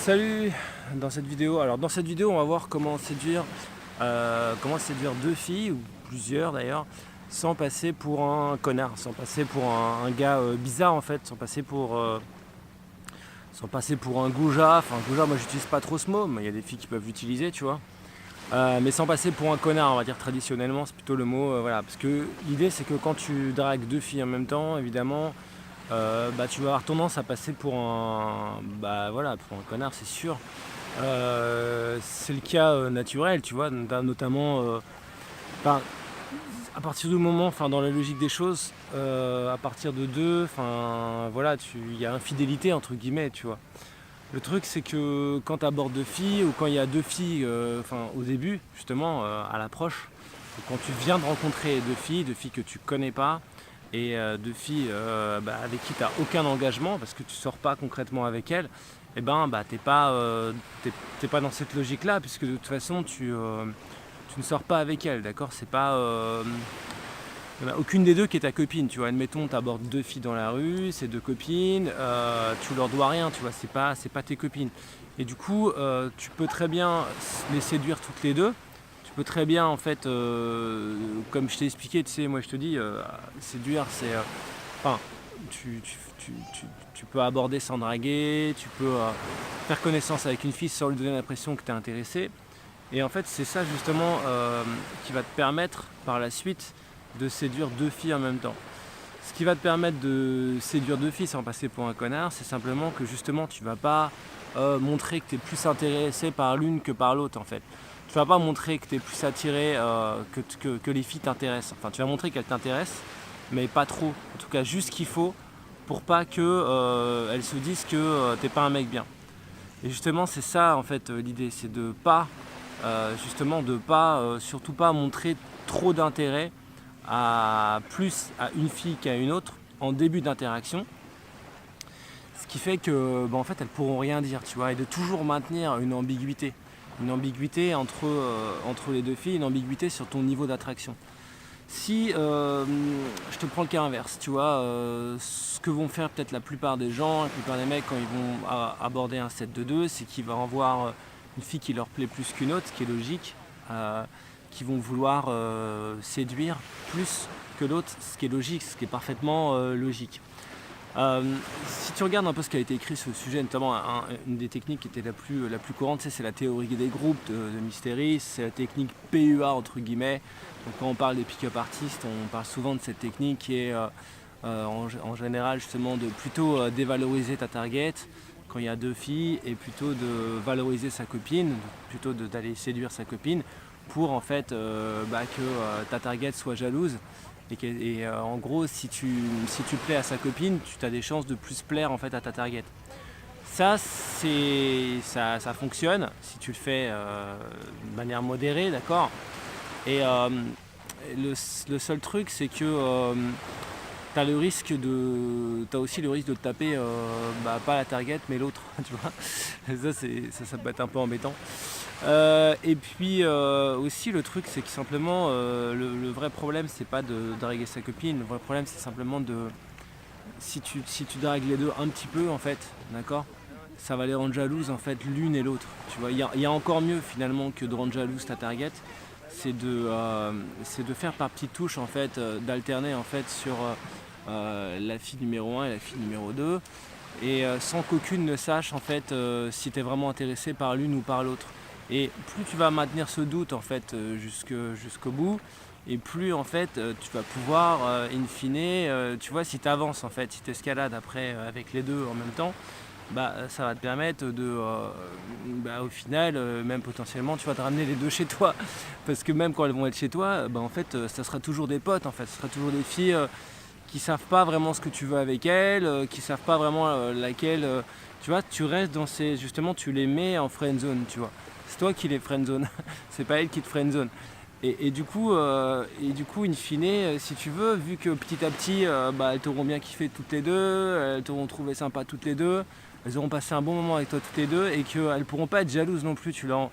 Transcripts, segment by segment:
Salut dans cette vidéo. Alors dans cette vidéo, on va voir comment séduire deux filles, ou plusieurs d'ailleurs, sans passer pour un connard, sans passer pour un gars bizarre en fait, sans passer pour un goujat. Enfin goujat, moi j'utilise pas trop ce mot, mais il y a des filles qui peuvent l'utiliser, tu vois. Mais sans passer pour un connard, on va dire traditionnellement, c'est plutôt le mot, voilà. Parce que l'idée c'est que quand tu dragues deux filles en même temps, évidemment, tu vas avoir tendance à passer pour pour un connard, c'est sûr. C'est le cas naturel, tu vois, notamment enfin, à partir du moment, enfin, dans la logique des choses, à partir de deux, enfin voilà, il y a infidélité entre guillemets, tu vois. Le truc c'est que quand tu abordes deux filles ou quand il y a deux filles, au début justement, à l'approche, quand tu viens de rencontrer deux filles que tu connais pas, et deux filles avec qui tu n'as aucun engagement parce que tu sors pas concrètement avec elles, et t'es pas dans cette logique là, puisque de toute façon tu ne sors pas avec elles, d'accord. C'est pas il n'y en a aucune des deux qui est ta copine, tu vois. Admettons, tu abordes deux filles dans la rue, c'est deux copines, tu leur dois rien, tu vois, c'est pas tes copines. Et du coup, tu peux très bien les séduire toutes les deux. Tu peux très bien, en fait, comme je t'ai expliqué, tu sais, moi je te dis, séduire, c'est. Enfin, tu, tu- tu peux aborder sans draguer, tu peux faire connaissance avec une fille sans lui donner l'impression que tu es intéressé. Et en fait, c'est ça justement qui va te permettre par la suite de séduire deux filles en même temps. Ce qui va te permettre de séduire deux filles sans passer pour un connard, c'est simplement que justement tu vas pas montrer que tu es plus intéressé par l'une que par l'autre en fait. Tu vas pas montrer que tu es plus attiré, que les filles t'intéressent. Enfin, tu vas montrer qu'elles t'intéressent, mais pas trop. En tout cas, juste ce qu'il faut pour pas que elles se disent que t'es pas un mec bien. Et justement, c'est ça en fait l'idée, c'est de pas surtout pas montrer trop d'intérêt plus à une fille qu'à une autre en début d'interaction, ce qui fait que en fait elles pourront rien dire, tu vois, et de toujours maintenir une ambiguïté entre les deux filles, une ambiguïté sur ton niveau d'attraction. Si je te prends le cas inverse, tu vois, ce que vont faire peut-être la plupart des gens, la plupart des mecs quand ils vont aborder un set de deux, c'est qu'ils vont avoir une fille qui leur plaît plus qu'une autre, ce qui est logique, qui vont vouloir séduire plus que l'autre, ce qui est logique, ce qui est parfaitement logique. Si tu regardes un peu ce qui a été écrit sur le sujet, notamment une des techniques qui était la plus courante, c'est la théorie des groupes de Mystery, c'est la technique PUA entre guillemets. Donc quand on parle des pick-up artistes, on parle souvent de cette technique qui est en général justement de plutôt dévaloriser ta target quand il y a deux filles, et plutôt de valoriser sa copine, plutôt d'aller séduire sa copine pour en fait que ta target soit jalouse. En gros, si tu plais à sa copine, tu as des chances de plus plaire en fait à ta target. Ça fonctionne si tu le fais de manière modérée, d'accord. Et le seul truc, c'est que tu as aussi le risque de te taper pas la target mais l'autre, tu vois. Ça peut être un peu embêtant. Et puis aussi le truc c'est que simplement le vrai problème c'est pas de draguer sa copine, le vrai problème c'est simplement si tu dragues les deux un petit peu en fait, d'accord, ça va les rendre jalouses en fait l'une et l'autre, tu vois. Il y a encore mieux finalement que de rendre jalouse ta target, c'est de faire par petites touches en fait, d'alterner en fait sur la fille numéro 1 et la fille numéro 2, et sans qu'aucune ne sache en fait si tu es vraiment intéressé par l'une ou par l'autre. Et plus tu vas maintenir ce doute en fait jusqu'au bout, et plus en fait tu vas pouvoir in fine, tu vois, si tu avances en fait, si tu escalades après avec les deux en même temps, ça va te permettre au final, même potentiellement, tu vas te ramener les deux chez toi. Parce que même quand elles vont être chez toi, en fait, ça sera toujours des potes, en fait, ça sera toujours des filles qui savent pas vraiment ce que tu veux avec elles, qui savent pas vraiment laquelle, tu vois, tu restes dans justement, tu les mets en friend zone, tu vois. C'est toi qui les friendzone, c'est pas elle qui te friendzone. Et du coup, in fine, si tu veux, vu que petit à petit, elles t'auront bien kiffé toutes les deux, elles t'auront trouvé sympa toutes les deux, elles auront passé un bon moment avec toi toutes les deux, et qu'elles pourront pas être jalouses non plus. Tu vas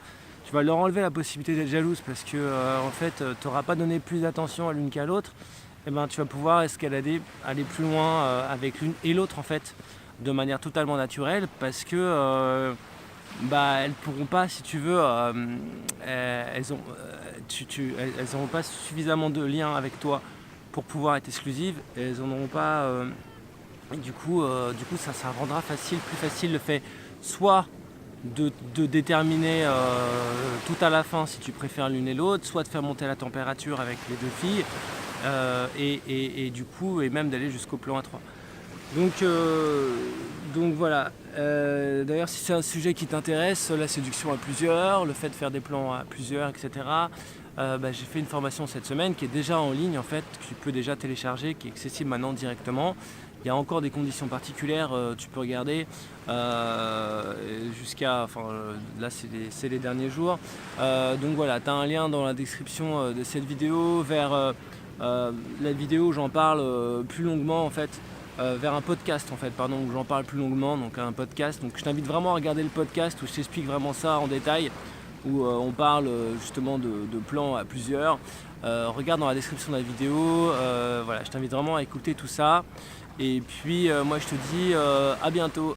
leur enlever la possibilité d'être jalouse parce que en fait, tu n'auras pas donné plus d'attention à l'une qu'à l'autre. Et tu vas pouvoir escalader, aller plus loin avec l'une et l'autre en fait, de manière totalement naturelle, parce que bah, elles pourront pas, si tu veux, elles ont, elles auront pas suffisamment de liens avec toi pour pouvoir être exclusives et elles en auront pas, et du coup ça rendra plus facile le fait soit de déterminer tout à la fin si tu préfères l'une et l'autre, soit de faire monter la température avec les deux filles, et du coup, et même d'aller jusqu'au plan A3. Donc, voilà. D'ailleurs, si c'est un sujet qui t'intéresse, la séduction à plusieurs, le fait de faire des plans à plusieurs, etc. J'ai fait une formation cette semaine qui est déjà en ligne en fait, que tu peux déjà télécharger, qui est accessible maintenant directement. Il y a encore des conditions particulières, tu peux regarder là c'est les derniers jours. Donc voilà, tu as un lien dans la description de cette vidéo vers la vidéo où j'en parle plus longuement en fait. Vers un podcast en fait, pardon, où j'en parle plus longuement, donc un podcast. Donc je t'invite vraiment à regarder le podcast où je t'explique vraiment ça en détail, où on parle justement de plans à plusieurs. Regarde dans la description de la vidéo, voilà, je t'invite vraiment à écouter tout ça. Et puis moi je te dis à bientôt.